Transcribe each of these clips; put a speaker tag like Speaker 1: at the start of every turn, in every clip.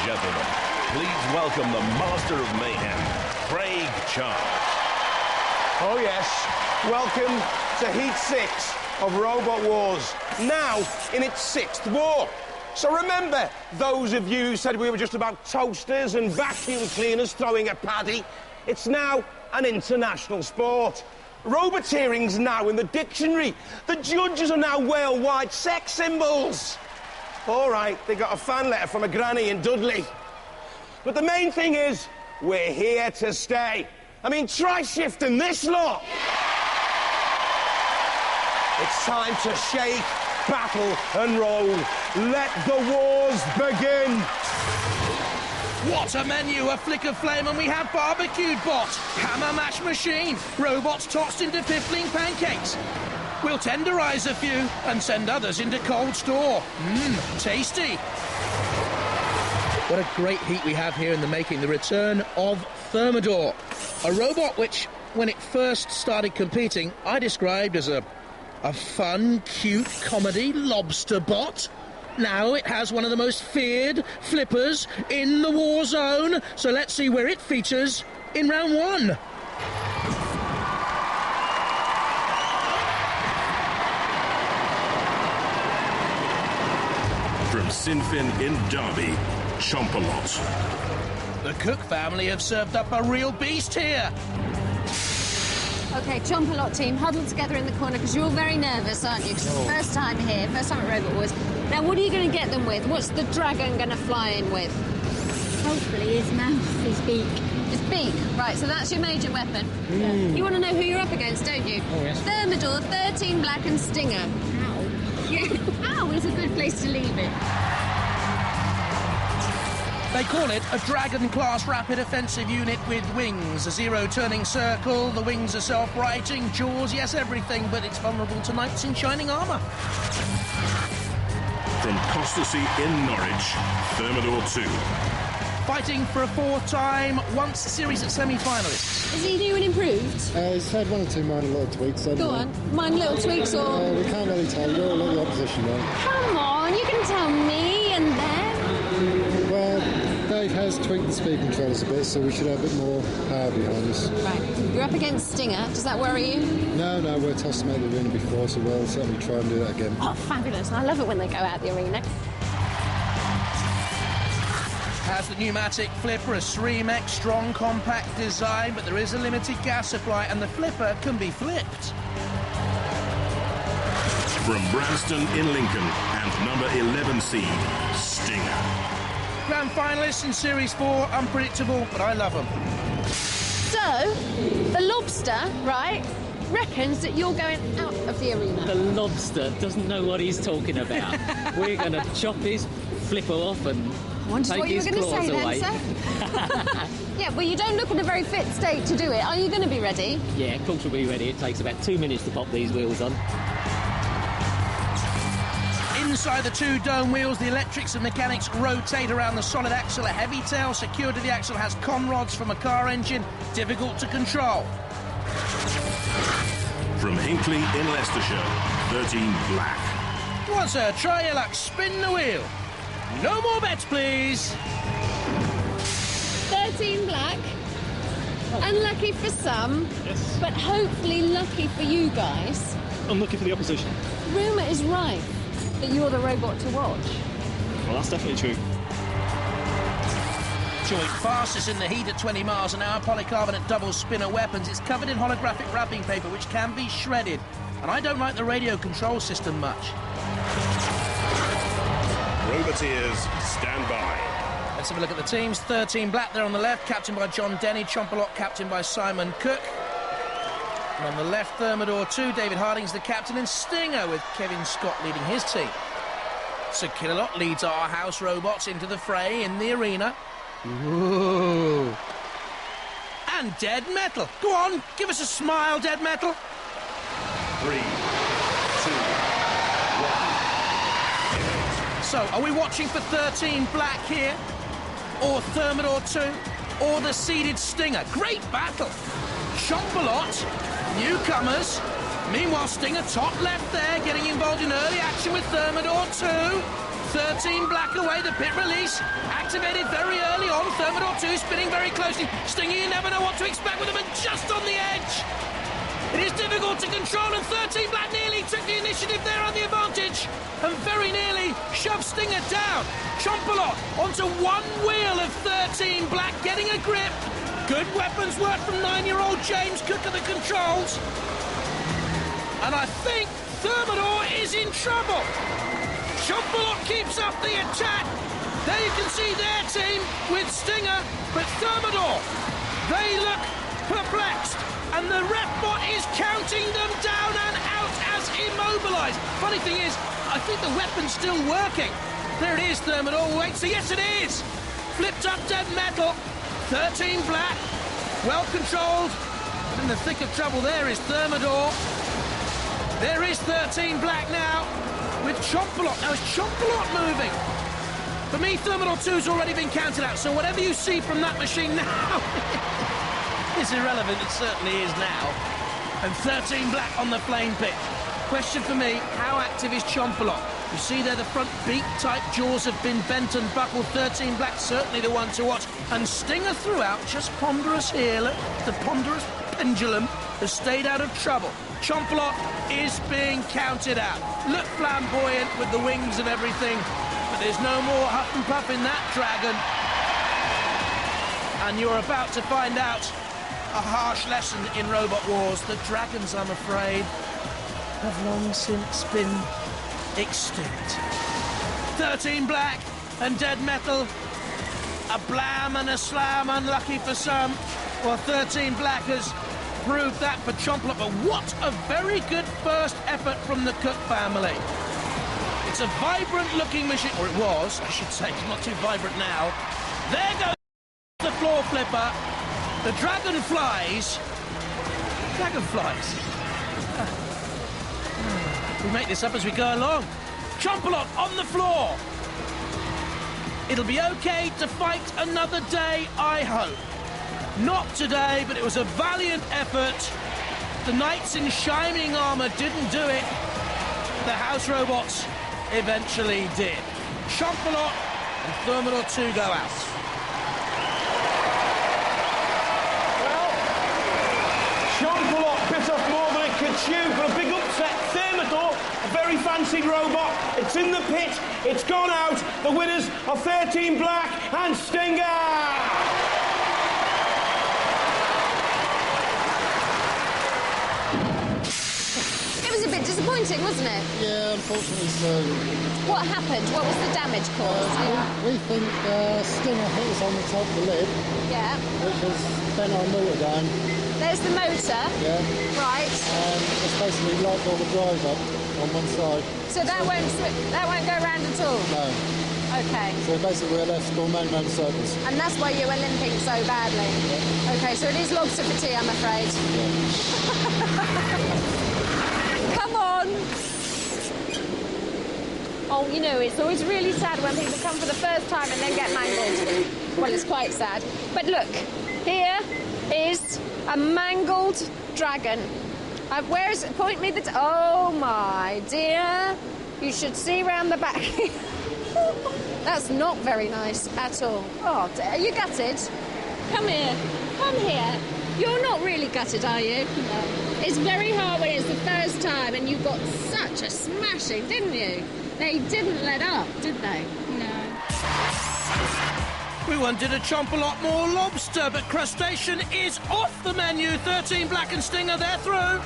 Speaker 1: gentlemen, please welcome the Master of Mayhem, Craig Charles.
Speaker 2: Oh yes, welcome to Heat 6 of Robot Wars, now in its 6th war. So remember, those of you who said we were just about toasters and vacuum cleaners throwing a paddy, it's now an international sport. Roboteering's now in the dictionary. The judges are now worldwide sex symbols. All right, they got a fan letter from a granny in Dudley. But the main thing is, we're here to stay. I mean, try shifting this lot. It's time to shake, battle and roll. Let the wars begin.
Speaker 3: What a menu, a flick of flame, and we have barbecued bot, hammer mash machine, robots tossed into piffling pancakes. We'll tenderise a few and send others into cold store. Tasty. What a great heat we have here in the making, the return of Thermidor, a robot which, when it first started competing, I described as a fun, cute comedy lobster bot. Now it has one of the most feared flippers in the war zone, so let's see where it features in round 1.
Speaker 1: From Sinfin in Derby, Chompalot.
Speaker 3: The Cook family have served up a real beast here.
Speaker 4: OK, Chompalot team, huddle together in the corner, because you're all very nervous, aren't you? 'Cause it's the first time here, first time at Robot Wars. Now, what are you going to get them with? What's the dragon going to fly in with?
Speaker 5: Hopefully his mouth, his beak.
Speaker 4: His beak. Right, so that's your major weapon. You want to know who you're up against, don't you?
Speaker 3: Oh, yes.
Speaker 4: Thermidor, 13 Black and Stinger.
Speaker 5: Ow.
Speaker 4: Yeah, ow is a good place to leave it.
Speaker 3: They call it a Dragon-class rapid offensive unit with wings, a zero-turning circle, the wings are self-righting, jaws, yes, everything, but it's vulnerable to knights in shining armour.
Speaker 1: From Costassy in Norwich, Thermidor 2.
Speaker 3: Fighting for a 4th time, once series at semi-finalists.
Speaker 4: Is he new and improved?
Speaker 6: He's had 1 or 2 minor little tweaks.
Speaker 4: Go on, minor little tweaks or...
Speaker 6: We can't really tell. You're all the opposition now.
Speaker 4: Come on, you can tell me and them.
Speaker 6: Well, Dave has tweaked the speed controllers a bit, so we should have a bit more power behind us.
Speaker 4: Right, you're up against Stinger. Does that worry you?
Speaker 6: No, we're tossed them out the arena before, so we'll certainly try and do that again.
Speaker 4: Oh, fabulous. I love it when they go out the arena.
Speaker 3: Has the pneumatic flipper, a SREMEX strong compact design, but there is a limited gas supply and the flipper can be flipped.
Speaker 1: From Branston in Lincoln and number 11 seed, Stinger.
Speaker 3: Grand finalists in Series 4, unpredictable, but I love them.
Speaker 4: So, the lobster, right, reckons that you're going out of the arena.
Speaker 7: The lobster doesn't know what he's talking about. We're going to chop his flipper off and take
Speaker 4: what you
Speaker 7: his
Speaker 4: were going to
Speaker 7: claws
Speaker 4: say
Speaker 7: away.
Speaker 4: then, sir. Yeah, well, you don't look in a very fit state to do it. Are you going to be ready?
Speaker 7: Yeah, of course we'll be ready. It takes about 2 minutes to pop these wheels on.
Speaker 3: Inside the 2 dome wheels, the electrics and mechanics rotate around the solid axle. A heavy tail secured to the axle has conrods from a car engine, difficult to control.
Speaker 1: From Hinckley in Leicestershire, 13 Black.
Speaker 3: Go on, sir, try your luck. Spin the wheel. No more bets, please.
Speaker 4: 13 Black. Unlucky for some,
Speaker 8: Yes.
Speaker 4: but hopefully lucky for you guys.
Speaker 8: Unlucky for the opposition.
Speaker 4: Rumour is right that you're the robot to watch.
Speaker 8: Well, that's definitely true.
Speaker 3: Joint fastest in the heat at 20 miles an hour, polycarbonate double spinner weapons. It's covered in holographic wrapping paper, which can be shredded. And I don't like the radio control system much.
Speaker 1: Roboteers, stand by.
Speaker 3: Let's have a look at the teams. 13 Black there on the left, captained by John Denny. Chompalot, captained by Simon Cook. And on the left, Thermidor 2, David Harding's the captain, and Stinger with Kevin Scott leading his team. So Killalot leads our house robots into the fray in the arena. Ooh. And Dead Metal. Go on, give us a smile, Dead Metal.
Speaker 1: 3, 2, 1.
Speaker 3: So, are we watching for 13 Black here? Or Thermidor 2? Or the seeded Stinger? Great battle. Chompalot, newcomers. Meanwhile, Stinger top left there, getting involved in early action with Thermidor 2. 13 black away, the pit release. Activated very early on. Thermidor 2 spinning very closely. Stinger, you never know what to expect with them, and just on the edge. It is difficult to control, and 13 black nearly took the initiative there on the advantage, and very nearly shoved Stinger down. Chompalot onto one wheel of 13 black, getting a grip. Good weapons work from 9-year-old James Cook at the controls. And I think Thermidor is in trouble. Chompalot keeps up the attack. There you can see their team with Stinger, but Thermidor, they look perplexed. And the ref bot is counting them down and out as immobilised. Funny thing is, I think the weapon's still working. There it is, Thermidor. Wait, so yes, it is. Flipped up dead metal. 13 black. Well controlled. But in the thick of trouble there is Thermidor. There is 13 black now with Chompalot. Now, is Chompalot moving? For me, Thermidor 2's already been counted out, so whatever you see from that machine now is irrelevant. It certainly is now. And 13 black on the flame pitch. Question for me, how active is Chompalot? You see there the front beak-type jaws have been bent and buckled. 13 black, certainly the one to watch. And Stinger throughout, just ponderous here. Look, the ponderous pendulum has stayed out of trouble. Chompalot is being counted out. Look flamboyant with the wings and everything, but there's no more huff and puff in that dragon. And you're about to find out a harsh lesson in Robot Wars. The dragons, I'm afraid, have long since been extinct. 13 black and dead metal. A blam and a slam, unlucky for some. Well, 13 black has proved that for Chompalot, but what a very good first effort from the Cook family. It's a vibrant-looking machine, or it was, I should say. It's not too vibrant now. There goes the floor flipper. The dragonflies. Dragonflies. We make this up as we go along. Chompalot on the floor. It'll be okay to fight another day, I hope. Not today, but it was a valiant effort. The knights in shining armour didn't do it. The house robots eventually did. Chompalot and Thermidor 2 go out.
Speaker 2: Well, Chompalot bit off more than it could chew, but a big upset. Thermidor, a very fancy robot. It's in the pit. It's gone out. The winners are 13 black and Stinger.
Speaker 4: Disappointing, wasn't it?
Speaker 6: Yeah, unfortunately so.
Speaker 4: What happened? What was the damage caused?
Speaker 6: We think Stinger hit us on the top of the lid.
Speaker 4: Yeah.
Speaker 6: Which has bent our motor down.
Speaker 4: There's the motor.
Speaker 6: Yeah.
Speaker 4: Right.
Speaker 6: And it's basically locked all the drive up on one side.
Speaker 4: So that won't go round at all?
Speaker 6: No.
Speaker 4: Okay.
Speaker 6: So basically we're left going round and circles.
Speaker 4: And that's why you were limping so badly? Yeah. Okay, so it is lobster for tea, I'm afraid. Yeah. Come on! Oh, you know, it's always really sad when people come for the first time and then get mangled. Well, it's quite sad. But look, here is a mangled dragon. Where is it? Point me the... Oh, my dear. You should see round the back. That's not very nice at all. Oh, are you gutted? Come here. Come here. You're not really gutted, are you? No. It's very hard when it's the first time and you got such a smashing, didn't you? They didn't let up, did they? No.
Speaker 3: We wanted a Chompalot more lobster, but crustacean is off the menu. 13 black and Stinger, they're through.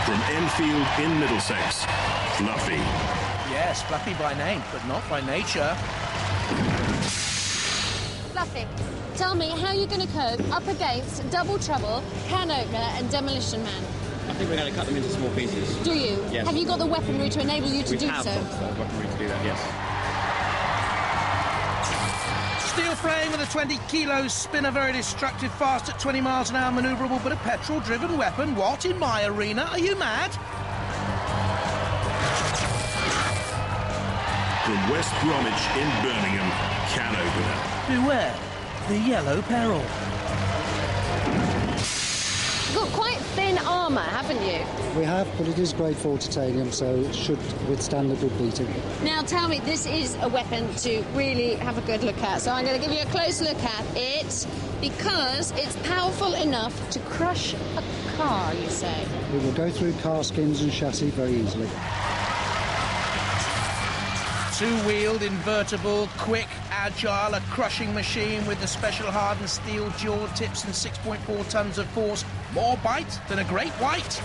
Speaker 1: From Enfield in Middlesex, Fluffy.
Speaker 3: Yes, Fluffy by name, but not by nature.
Speaker 4: Fluffy, tell me how you're going to cope up against Double Trouble, Can Opener and Demolition Man.
Speaker 8: I think we're going to cut them into small pieces.
Speaker 4: Do you?
Speaker 8: Yes.
Speaker 4: Have you got the weaponry to enable you to do so?
Speaker 8: We have got the weaponry to do that, yes.
Speaker 3: Steel frame with a 20 kilos spinner, very destructive, fast at 20 miles an hour, manoeuvrable, but a petrol-driven weapon. What, in my arena? Are you mad?
Speaker 1: From West Bromwich in Birmingham, Can Opener.
Speaker 3: Beware the yellow peril.
Speaker 4: got quite thin armour, haven't you?
Speaker 6: We have, but it is grade 4 titanium, so it should withstand a good beating.
Speaker 4: Now tell me, this is a weapon to really have a good look at, so I'm going to give you a close look at it because it's powerful enough to crush a car, you say?
Speaker 6: It will go through car skins and chassis very easily.
Speaker 3: Two-wheeled, invertible, quick, agile, a crushing machine with the special hardened steel jaw tips and 6.4 tons of force. More bite than a great white.